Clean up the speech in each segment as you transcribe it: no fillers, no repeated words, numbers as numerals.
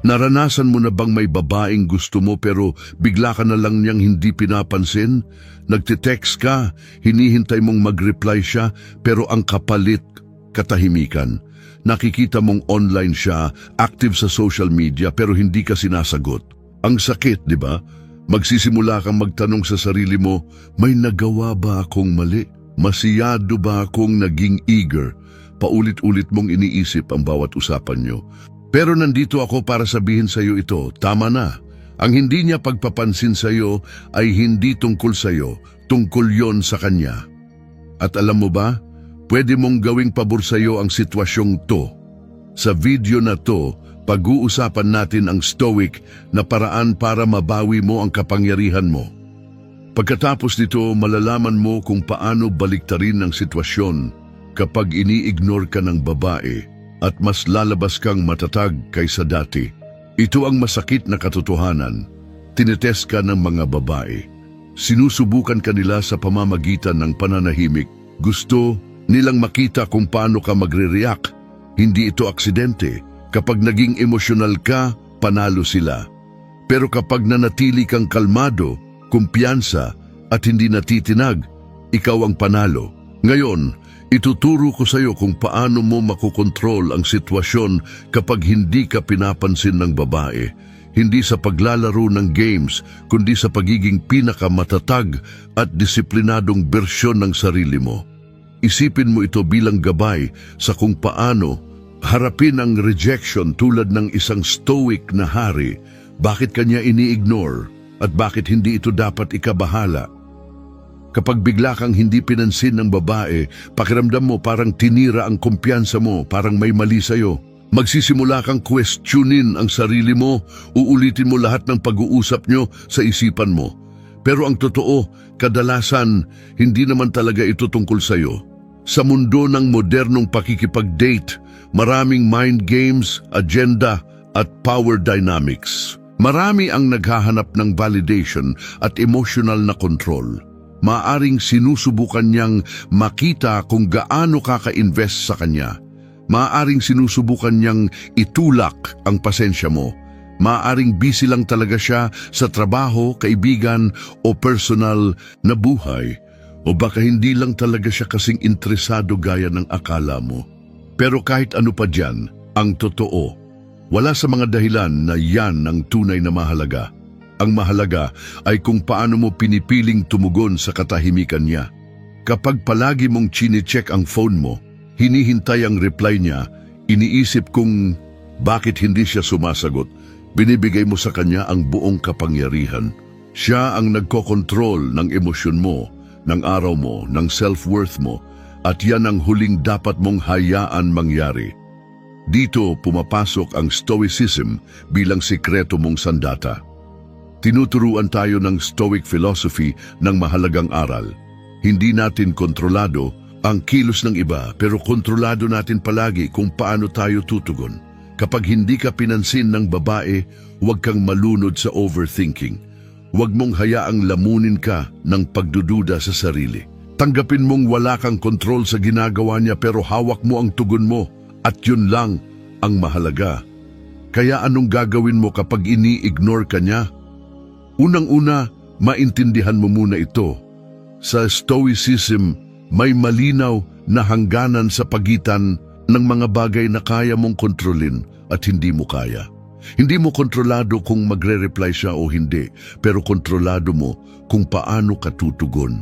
Naranasan mo na bang may babaeng gusto mo pero bigla ka na lang niyang hindi pinapansin? Nagtitext ka, hinihintay mong mag-reply siya pero ang kapalit, katahimikan. Nakikita mong online siya, active sa social media pero hindi ka sinasagot. Ang sakit, di ba? Magsisimula kang magtanong sa sarili mo, may nagawa ba akong mali? Masyado ba akong naging eager? Paulit-ulit mong iniisip ang bawat usapan nyo. Pero nandito ako para sabihin sa iyo ito, tama na. Ang hindi niya pagpapansin sa iyo ay hindi tungkol sa iyo, tungkol yon sa kanya. At alam mo ba, pwede mong gawing pabor sa iyo ang sitwasyong to. Sa video na to, pag-uusapan natin ang stoic na paraan para mabawi mo ang kapangyarihan mo. Pagkatapos nito, malalaman mo kung paano baliktarin ang sitwasyon kapag ini-ignore ka ng babae at mas lalabas kang matatag kaysa dati. Ito ang masakit na katotohanan. Tinetest ka ng mga babae. Sinusubukan ka nila sa pamamagitan ng pananahimik. Gusto nilang makita kung paano ka magre-react. Hindi ito aksidente. Kapag naging emosyonal ka, panalo sila. Pero kapag nanatili kang kalmado, kumpiyansa at hindi natitinag, ikaw ang panalo. Ngayon, ituturo ko sa iyo kung paano mo makokontrol ang sitwasyon kapag hindi ka pinapansin ng babae. Hindi sa paglalaro ng games, kundi sa pagiging pinakamatatag at disiplinadong bersyon ng sarili mo. Isipin mo ito bilang gabay sa kung paano harapin ang rejection tulad ng isang stoic na hari. Bakit kanya ini-ignore at bakit hindi ito dapat ikabahala? Kapag bigla kang hindi pinansin ng babae, pakiramdam mo parang tinira ang kumpiyansa mo, parang may mali sa'yo. Magsisimula kang questionin ang sarili mo, uulitin mo lahat ng pag-uusap nyo sa isipan mo. Pero ang totoo, kadalasan, hindi naman talaga ito tungkol sa'yo. Sa mundo ng modernong pakikipag-date, maraming mind games, agenda, at power dynamics. Marami ang naghahanap ng validation at emotional na control. Maaring sinusubukan niyang makita kung gaano kaka-invest sa kanya. Maaring sinusubukan niyang itulak ang pasensya mo. Maaring busy lang talaga siya sa trabaho, kaibigan o personal na buhay. O baka hindi lang talaga siya kasing interesado gaya ng akala mo. Pero kahit ano pa dyan, ang totoo, wala sa mga dahilan na yan ang tunay na mahalaga. Ang mahalaga ay kung paano mo pinipiling tumugon sa katahimikan niya. Kapag palagi mong chine-check ang phone mo, hinihintay ang reply niya, iniisip kung bakit hindi siya sumasagot, binibigay mo sa kanya ang buong kapangyarihan. Siya ang nagkokontrol ng emosyon mo, ng araw mo, ng self-worth mo, at yan ang huling dapat mong hayaan mangyari. Dito pumapasok ang stoicism bilang sikreto mong sandata. Tinuturuan tayo ng Stoic philosophy ng mahalagang aral. Hindi natin kontrolado ang kilos ng iba pero kontrolado natin palagi kung paano tayo tutugon. Kapag hindi ka pinansin ng babae, huwag kang malunod sa overthinking. Huwag mong hayaang lamunin ka ng pagdududa sa sarili. Tanggapin mong wala kang kontrol sa ginagawa niya pero hawak mo ang tugon mo at yun lang ang mahalaga. Kaya anong gagawin mo kapag ini-ignore ka niya? Unang-una, maintindihan mo muna ito. Sa Stoicism, may malinaw na hangganan sa pagitan ng mga bagay na kaya mong kontrolin at hindi mo kaya. Hindi mo kontrolado kung magre-reply siya o hindi, pero kontrolado mo kung paano ka tutugon.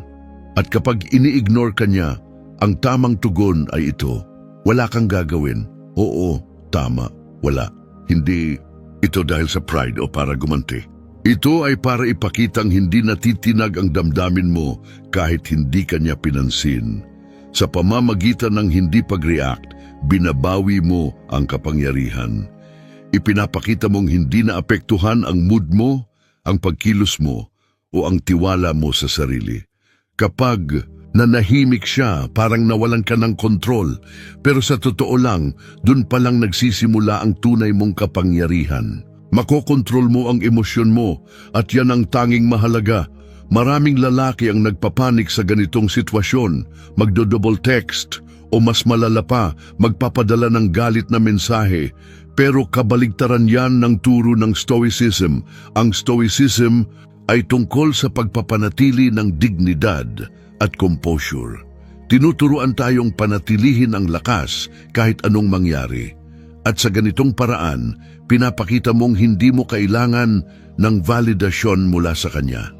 At kapag ini-ignore ka niya, ang tamang tugon ay ito. Wala kang gagawin. Oo, tama, wala. Hindi ito dahil sa pride o para gumanti. Ito ay para ipakitang hindi natitinag ang damdamin mo kahit hindi kanya pinansin. Sa pamamagitan ng hindi pag-react, binabawi mo ang kapangyarihan. Ipinapakita mong hindi naapektuhan ang mood mo, ang pagkilos mo, o ang tiwala mo sa sarili. Kapag nanahimik siya, parang nawalan ka ng kontrol, pero sa totoo lang, dun palang nagsisimula ang tunay mong kapangyarihan. Makokontrol mo ang emosyon mo at yan ang tanging mahalaga. Maraming lalaki ang nagpapanik sa ganitong sitwasyon, magdo-double text O mas malala pa, magpapadala ng galit na mensahe. Pero kabaligtaran yan ng turo ng Stoicism. Ang Stoicism ay tungkol sa pagpapanatili ng dignidad at composure. Tinuturuan tayong panatilihin ang lakas kahit anong mangyari. At sa ganitong paraan, pinapakita mong hindi mo kailangan ng validasyon mula sa kanya.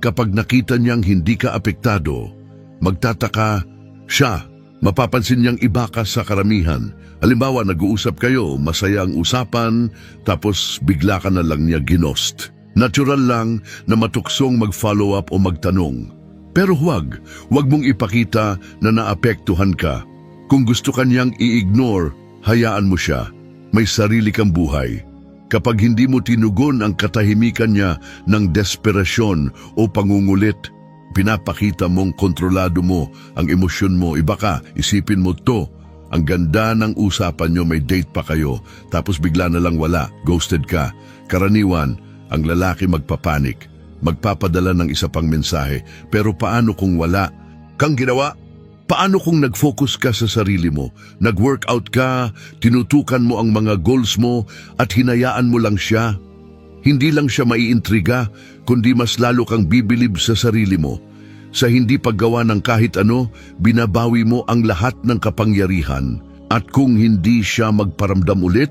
Kapag nakita niyang hindi ka apektado, magtataka siya. Mapapansin niyang iba ka sa karamihan. Halimbawa, nag-uusap kayo, masaya ang usapan, tapos bigla ka na lang niya ginost. Natural lang na matuksong mag-follow up o magtanong. Pero huwag mong ipakita na naapektuhan ka. Kung gusto ka niyang i-ignore, hayaan mo siya. May sarili kang buhay. Kapag hindi mo tinugon ang katahimikan niya ng desperasyon o pangungulit, pinapakita mong kontrolado mo ang emosyon mo. Iba ka, isipin mo to. Ang ganda ng usapan nyo, may date pa kayo, tapos bigla na lang wala, ghosted ka. Karaniwan, ang lalaki magpapanik, magpapadala ng isa pang mensahe. Pero paano kung wala kang ginawa? Paano kung nag-focus ka sa sarili mo, nag-workout ka, tinutukan mo ang mga goals mo at hinayaan mo lang siya? Hindi lang siya maiintriga, kundi mas lalo kang bibilib sa sarili mo. Sa hindi paggawa ng kahit ano, binabawi mo ang lahat ng kapangyarihan. At kung hindi siya magparamdam ulit,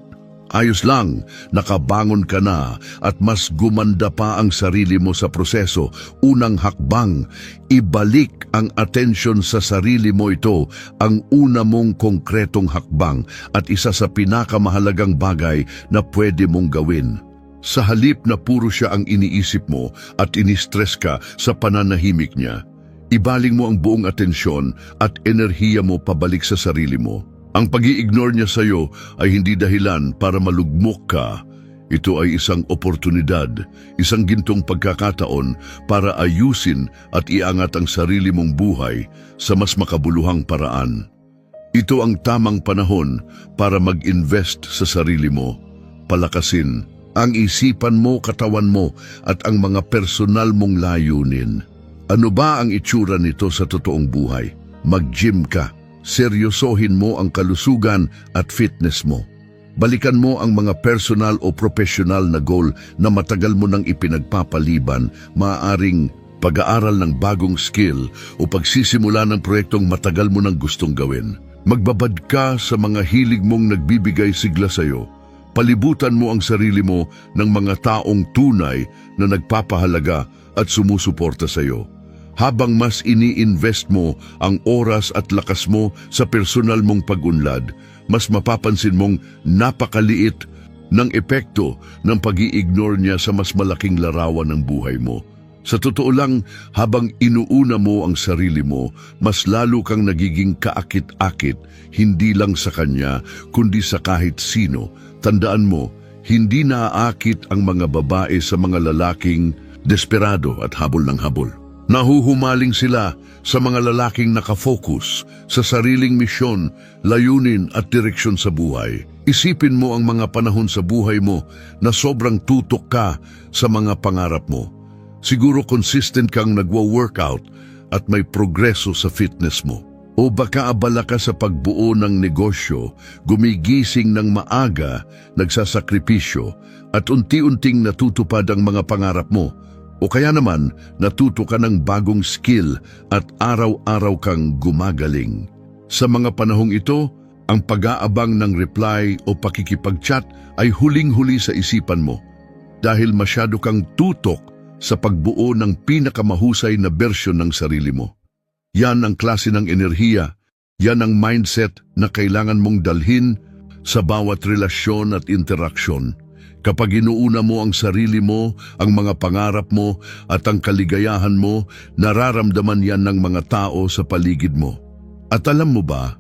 ayos lang, nakabangon ka na at mas gumanda pa ang sarili mo sa proseso. Unang hakbang, ibalik ang atensyon sa sarili mo. Ito ang una mong konkretong hakbang at isa sa pinakamahalagang bagay na pwede mong gawin. Sa halip na puro siya ang iniisip mo at inistress ka sa pananahimik niya, ibaling mo ang buong atensyon at enerhiya mo pabalik sa sarili mo. Ang pag-i-ignore niya sa iyo ay hindi dahilan para malugmok ka. Ito ay isang oportunidad, isang gintong pagkakataon para ayusin at iangat ang sarili mong buhay sa mas makabuluhang paraan. Ito ang tamang panahon para mag-invest sa sarili mo, palakasin ang isipan mo, katawan mo at ang mga personal mong layunin. Ano ba ang itsura nito sa totoong buhay? Mag-gym ka. Seryosohin mo ang kalusugan at fitness mo. Balikan mo ang mga personal o professional na goal na matagal mo nang ipinagpapaliban, maaaring pag-aaral ng bagong skill o pagsisimula ng proyektong matagal mo nang gustong gawin. Magbabad ka sa mga hilig mong nagbibigay sigla sa iyo. Palibutan mo ang sarili mo ng mga taong tunay na nagpapahalaga at sumusuporta sa iyo. Habang mas ini-invest mo ang oras at lakas mo sa personal mong pag-unlad, mas mapapansin mong napakaliit ng epekto ng pag-i-ignore niya sa mas malaking larawan ng buhay mo. Sa totoo lang, habang inuuna mo ang sarili mo, mas lalo kang nagiging kaakit-akit, hindi lang sa kanya, kundi sa kahit sino. Tandaan mo, hindi naaakit ang mga babae sa mga lalaking desperado at habol ng habol. Nahuhumaling sila sa mga lalaking nakafocus sa sariling misyon, layunin at direksyon sa buhay. Isipin mo ang mga panahon sa buhay mo na sobrang tutok ka sa mga pangarap mo. Siguro consistent kang nagwo-workout at may progreso sa fitness mo. O baka abala ka sa pagbuo ng negosyo, gumigising ng maaga, nagsasakripisyo, at unti-unting natutupad ang mga pangarap mo. O kaya naman, natuto ka ng bagong skill at araw-araw kang gumagaling. Sa mga panahong ito, ang pag-aabang ng reply o pakikipag-chat ay huling-huli sa isipan mo dahil masyado kang tutok sa pagbuo ng pinakamahusay na bersyon ng sarili mo. Yan ang klase ng enerhiya, yan ang mindset na kailangan mong dalhin sa bawat relasyon at interaksyon. Kapag inuuna mo ang sarili mo, ang mga pangarap mo at ang kaligayahan mo, nararamdaman yan ng mga tao sa paligid mo. At alam mo ba,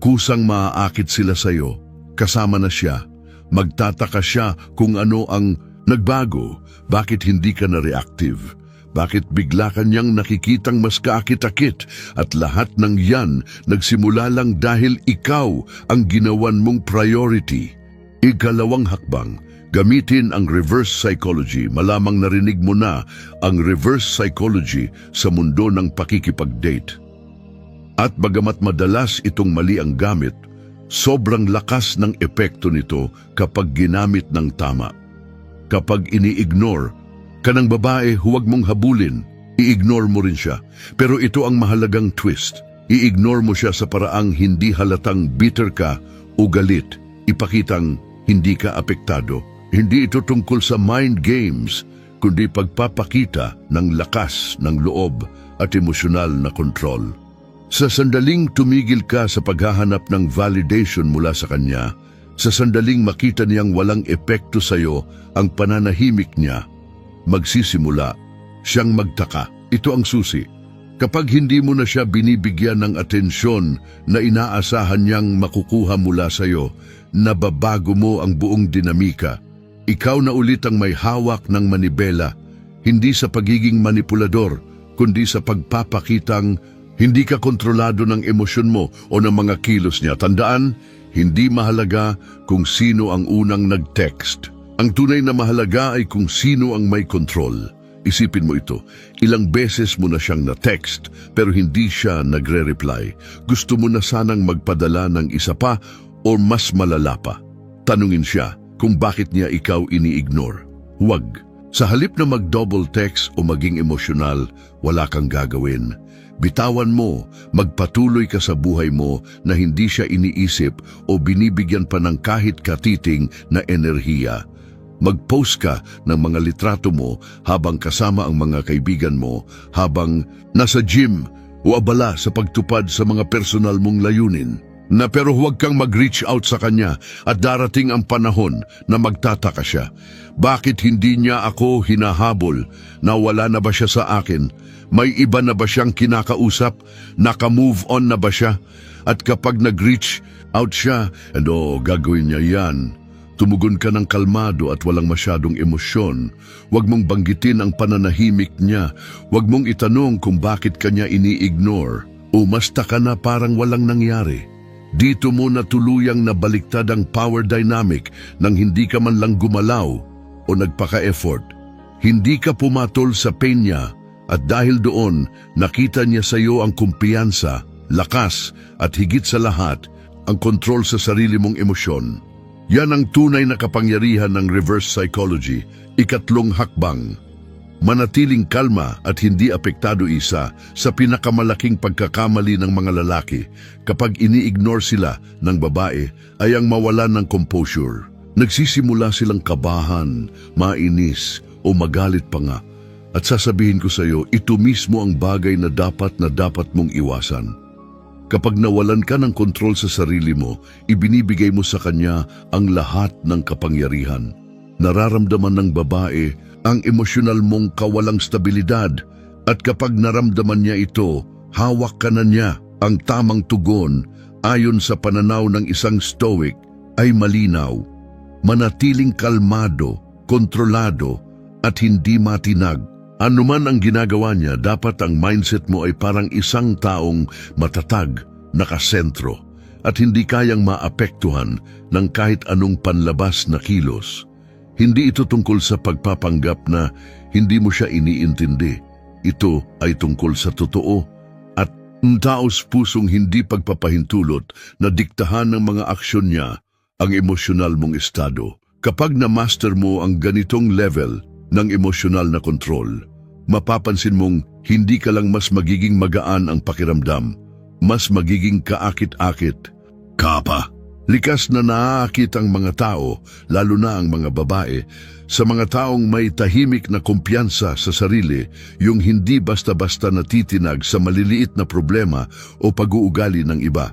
kusang maaakit sila sa iyo, kasama na siya. Magtataka siya kung ano ang nagbago, bakit hindi ka na reactive. Bakit bigla kanyang nakikitang mas kaakit-akit at lahat ng yan nagsimula lang dahil ikaw ang ginawan mong priority. Ikalawang hakbang, gamitin ang reverse psychology. Malamang narinig mo na ang reverse psychology sa mundo ng pakikipag-date. At bagamat madalas itong mali ang gamit, sobrang lakas ng epekto nito kapag ginamit ng tama. Kapag ini-ignore ka ng babae, huwag mong habulin. I-ignore mo rin siya. Pero ito ang mahalagang twist. I-ignore mo siya sa paraang hindi halatang bitter ka o galit. Ipakitang hindi ka apektado. Hindi ito tungkol sa mind games, kundi pagpapakita ng lakas ng loob at emosyonal na kontrol. Sa sandaling tumigil ka sa paghahanap ng validation mula sa kanya, sa sandaling makita niyang walang epekto sa iyo ang pananahimik niya, magsisimula siyang magtaka. Ito ang susi. Kapag hindi mo na siya binibigyan ng atensyon na inaasahan niyang makukuha mula sa iyo, nababago mo ang buong dinamika. Ikaw na ulit ang may hawak ng manibela, hindi sa pagiging manipulador, kundi sa pagpapakitang hindi ka kontrolado ng emosyon mo o ng mga kilos niya. Tandaan, hindi mahalaga kung sino ang unang nag-text. Ang tunay na mahalaga ay kung sino ang may control. Isipin mo ito, ilang beses mo na siyang na-text pero hindi siya nagre-reply. Gusto mo na sanang magpadala ng isa pa o mas malala pa. Tanungin siya kung bakit niya ikaw ini-ignore. Huwag. Sa halip na mag-double text o maging emosyonal, wala kang gagawin. Bitawan mo, magpatuloy ka sa buhay mo na hindi siya iniisip o binibigyan pa ng kahit katiting na enerhiya. Mag-post ka ng mga litrato mo habang kasama ang mga kaibigan mo, habang nasa gym o abala sa pagtupad sa mga personal mong layunin. Pero huwag kang mag-reach out sa kanya at darating ang panahon na magtataka siya. Bakit hindi niya ako hinahabol? Nawala na ba siya sa akin? May iba na ba siyang kinakausap? Naka-move on na ba siya? At kapag nag-reach out siya, gagawin niya yan. Tumugon ka ng kalmado at walang masyadong emosyon. Huwag mong banggitin ang pananahimik niya. Huwag mong itanong kung bakit kanya ini-ignore. Umasta ka na parang walang nangyari. Dito mo na tuluyang nabaliktad ang power dynamic nang hindi ka man lang gumalaw o nagpaka-effort. Hindi ka pumatol sa pain niya at dahil doon nakita niya sa iyo ang kumpiyansa, lakas at higit sa lahat ang kontrol sa sarili mong emosyon. Yan ang tunay na kapangyarihan ng reverse psychology, ikatlong hakbang. Manatiling kalma at hindi apektado isa sa pinakamalaking pagkakamali ng mga lalaki kapag ini-ignore sila ng babae ay ang mawalan ng composure. Nagsisimula silang kabahan, mainis o magalit pa nga. At sasabihin ko sa iyo, ito mismo ang bagay na dapat mong iwasan. Kapag nawalan ka ng kontrol sa sarili mo, ibinibigay mo sa kanya ang lahat ng kapangyarihan. Nararamdaman ng babae ang emosyonal mong kawalang stabilidad at kapag naramdaman niya ito, hawak ka na niya. Ang tamang tugon ayon sa pananaw ng isang stoic ay malinaw. Manatiling kalmado, kontrolado at hindi matinag. Ano man ang ginagawa niya, dapat ang mindset mo ay parang isang taong matatag, nakasentro at hindi kayang maapektuhan ng kahit anong panlabas na kilos. Hindi ito tungkol sa pagpapanggap na hindi mo siya iniintindi. Ito ay tungkol sa totoo at taos pusong hindi pagpapahintulot na diktahan ng mga aksyon niya ang emosyonal mong estado. Kapag na-master mo ang ganitong level ng emosyonal na kontrol, mapapansin mong hindi ka lang mas magiging magaan ang pakiramdam, mas magiging kaakit-akit. Kapa. Likas na naaakit ang mga tao, lalo na ang mga babae, sa mga taong may tahimik na kumpiyansa sa sarili, yung hindi basta-basta natitinag sa maliliit na problema o pag-uugali ng iba.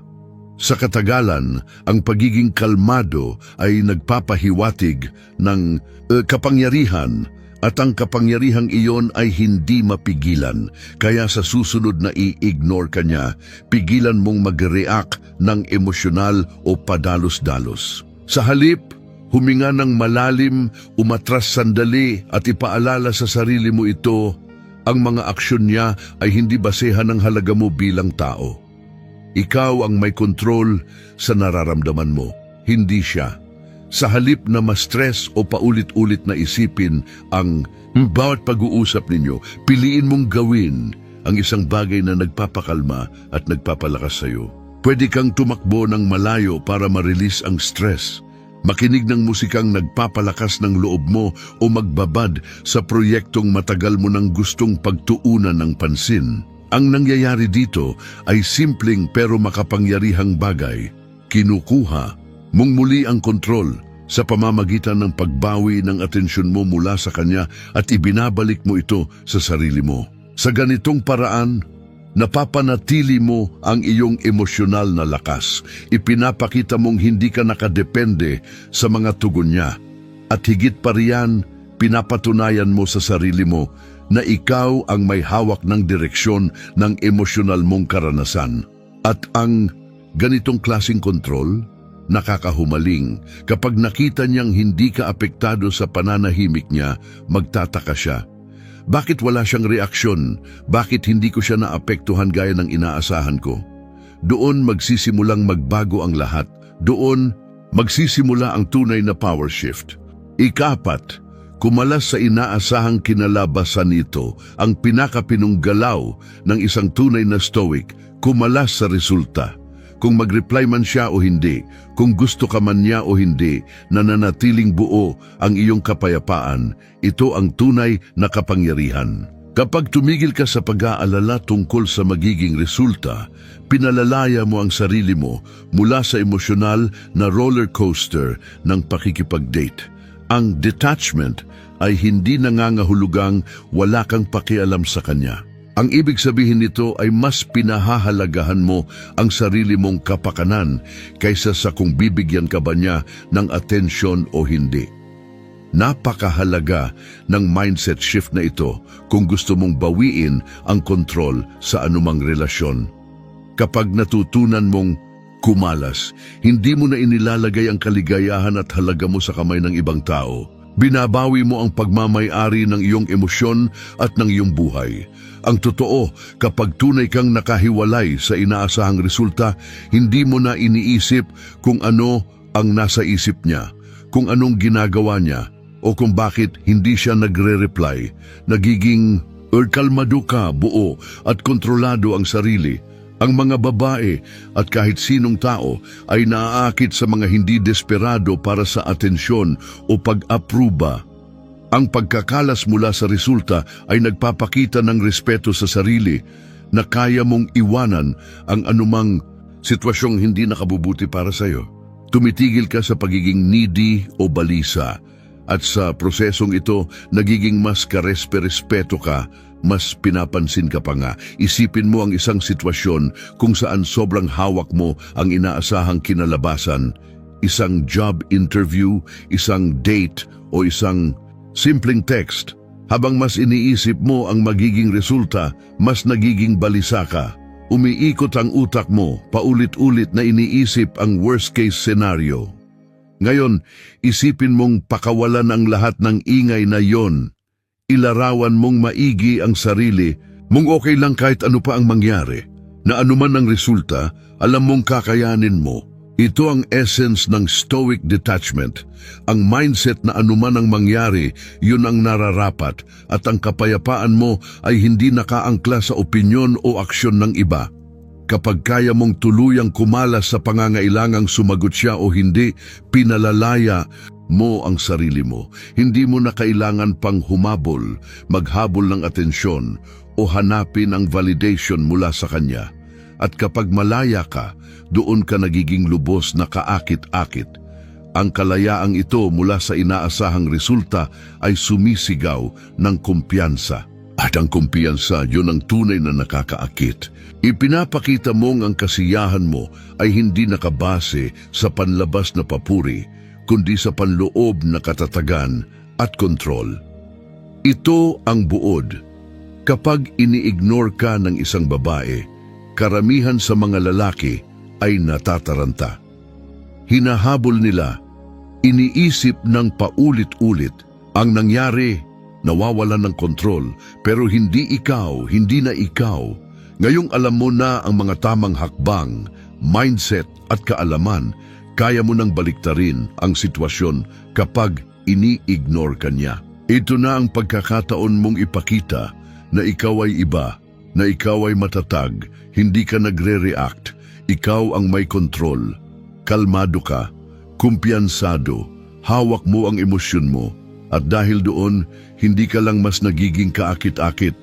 Sa katagalan, ang pagiging kalmado ay nagpapahiwatig ng kapangyarihan at ang kapangyarihang iyon ay hindi mapigilan. Kaya sa susunod na i-ignore ka niya, pigilan mong mag-react ng emosyonal o padalos-dalos. Sa halip, huminga ng malalim, umatras sandali at ipaalala sa sarili mo ito, ang mga aksyon niya ay hindi basehan ng halaga mo bilang tao. Ikaw ang may kontrol sa nararamdaman mo, hindi siya. Sa halip na ma-stress o paulit-ulit na isipin ang bawat pag-uusap ninyo, piliin mong gawin ang isang bagay na nagpapakalma at nagpapalakas sa iyo. Pwede kang tumakbo ng malayo para ma-release ang stress. Makinig ng musikang nagpapalakas ng loob mo o magbabad sa proyektong matagal mo nang gustong pagtuunan ng pansin. Ang nangyayari dito ay simpleng pero makapangyarihang bagay. Kinukuha mong muli ang kontrol sa pamamagitan ng pagbawi ng atensyon mo mula sa kanya at ibinabalik mo ito sa sarili mo. Sa ganitong paraan, napapanatili mo ang iyong emosyonal na lakas. Ipinapakita mong hindi ka nakadepende sa mga tugon niya. At higit pa riyan, pinapatunayan mo sa sarili mo na ikaw ang may hawak ng direksyon ng emosyonal mong karanasan. At ang ganitong klaseng kontrol, nakakahumaling. Kapag nakita niyang hindi ka apektado sa pananahimik niya, magtataka siya. Bakit wala siyang reaksyon? Bakit hindi ko siya naapektuhan gaya ng inaasahan ko? Doon magsisimulang magbago ang lahat. Doon magsisimula ang tunay na power shift. Ika-4, kumalas sa inaasahang kinalabasan nito, ang pinakapinunggalaw ng isang tunay na stoic, kumalas sa resulta. Kung mag-reply man siya o hindi, kung gusto ka man niya o hindi, nananatiling buo ang iyong kapayapaan. Ito ang tunay na kapangyarihan. Kapag tumigil ka sa pag-aalala tungkol sa magiging resulta, pinalalaya mo ang sarili mo mula sa emosyonal na roller coaster ng pakikipag-date. Ang detachment ay hindi nangangahulugang wala kang pakialam sa kanya. Ang ibig sabihin nito ay mas pinahahalagahan mo ang sarili mong kapakanan kaysa sa kung bibigyan ka ba niya ng atensyon o hindi. Napakahalaga ng mindset shift na ito kung gusto mong bawiin ang kontrol sa anumang relasyon. Kapag natutunan mong kumalas, hindi mo na inilalagay ang kaligayahan at halaga mo sa kamay ng ibang tao. Binabawi mo ang pagmamay-ari ng iyong emosyon at ng iyong buhay. Ang totoo, kapag tunay kang nakahiwalay sa inaasahang resulta, hindi mo na iniisip kung ano ang nasa isip niya, kung anong ginagawa niya, o kung bakit hindi siya nagre-reply. Nagiging kalmado ka, buo at kontrolado ang sarili. Ang mga babae at kahit sinong tao ay naaakit sa mga hindi desperado para sa atensyon o pag-apruba. Ang pagkakalas mula sa resulta ay nagpapakita ng respeto sa sarili na kaya mong iwanan ang anumang sitwasyong hindi nakabubuti para sa iyo. Tumitigil ka sa pagiging needy o balisa at sa prosesong ito nagiging mas karespe-respeto ka, mas pinapansin ka pa nga. Isipin mo ang isang sitwasyon kung saan sobrang hawak mo ang inaasahang kinalabasan, isang job interview, isang date o isang simpleng text. Habang mas iniisip mo ang magiging resulta, mas nagiging balisa ka. Umiikot ang utak mo, paulit-ulit na iniisip ang worst-case scenario. Ngayon, isipin mong pakawalan ang lahat ng ingay na yon. Ilarawan mong maigi ang sarili, mong okay lang kahit ano pa ang mangyari. Na anuman ang resulta, alam mong kakayanin mo. Ito ang essence ng stoic detachment. Ang mindset na anuman ang mangyari, yun ang nararapat at ang kapayapaan mo ay hindi nakaangkla sa opinyon o aksyon ng iba. Kapag kaya mong tuluyang kumalas sa pangangailangang sumagot siya o hindi, pinalalaya mo ang sarili mo. Hindi mo na kailangan pang humabol, maghabol ng atensyon o hanapin ang validation mula sa kanya. At kapag malaya ka, doon ka nagiging lubos na kaakit-akit. Ang kalayaang ito mula sa inaasahang resulta ay sumisigaw ng kumpiyansa. At ang kumpiyansa, yun ang tunay na nakakaakit. Ipinapakita mong ang kasiyahan mo ay hindi nakabase sa panlabas na papuri, kundi sa panloob na katatagan at kontrol. Ito ang buod. Kapag ini-ignore ka ng isang babae, karamihan sa mga lalaki ay natataranta. Hinahabol nila, iniisip ng paulit-ulit ang nangyari, nawawalan ng kontrol, pero hindi ikaw, hindi na ikaw. Ngayong alam mo na ang mga tamang hakbang, mindset at kaalaman, kaya mo nang baliktarin ang sitwasyon kapag ini-ignore ka niya. Ito na ang pagkakataon mong ipakita na ikaw ay iba, na ikaw ay matatag, hindi ka nagre-react, ikaw ang may kontrol. Kalmado ka, kumpiyansado, hawak mo ang emosyon mo, at dahil doon, hindi ka lang mas nagiging kaakit-akit,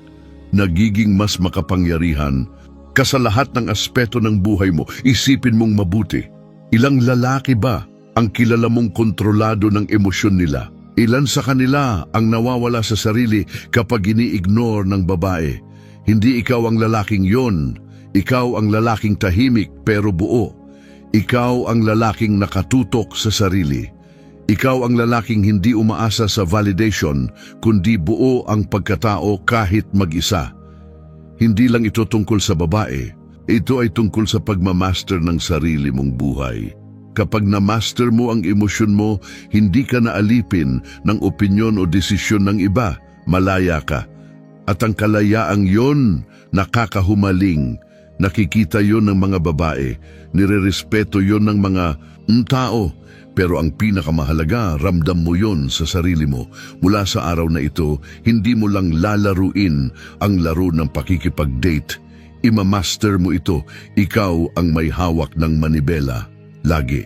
nagiging mas makapangyarihan. Ka sa lahat ng aspeto ng buhay mo, isipin mong mabuti. Ilang lalaki ba ang kilala mong kontrolado ng emosyon nila? Ilan sa kanila ang nawawala sa sarili kapag ini-ignore ng babae? Hindi ikaw ang lalaking yon. Ikaw ang lalaking tahimik pero buo. Ikaw ang lalaking nakatutok sa sarili. Ikaw ang lalaking hindi umaasa sa validation, kundi buo ang pagkatao kahit mag-isa. Hindi lang ito tungkol sa babae, ito ay tungkol sa pagmamaster ng sarili mong buhay. Kapag na-master mo ang emosyon mo, hindi ka naalipin ng opinyon o desisyon ng iba, malaya ka. At ang kalayaang yon, nakakahumaling. Nakikita yon ng mga babae, nirerespeto yon ng mga tao. Pero ang pinakamahalaga, ramdam mo yon sa sarili mo. Mula sa araw na ito, hindi mo lang lalaruin ang laro ng pakikipag-date. Imamaster mo ito, ikaw ang may hawak ng manibela. Lagi.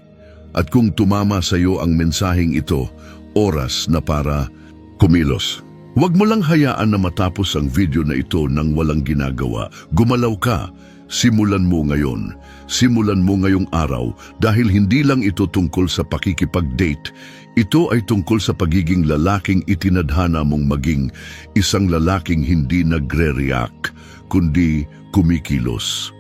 At kung tumama sa iyo ang mensaheng ito, oras na para kumilos. Huwag mo lang hayaan na matapos ang video na ito nang walang ginagawa. Gumalaw ka. Simulan mo ngayon. Simulan mo ngayong araw dahil hindi lang ito tungkol sa pakikipag-date. Ito ay tungkol sa pagiging lalaking itinadhana mong maging isang lalaking hindi nagre-react, kundi kumikilos.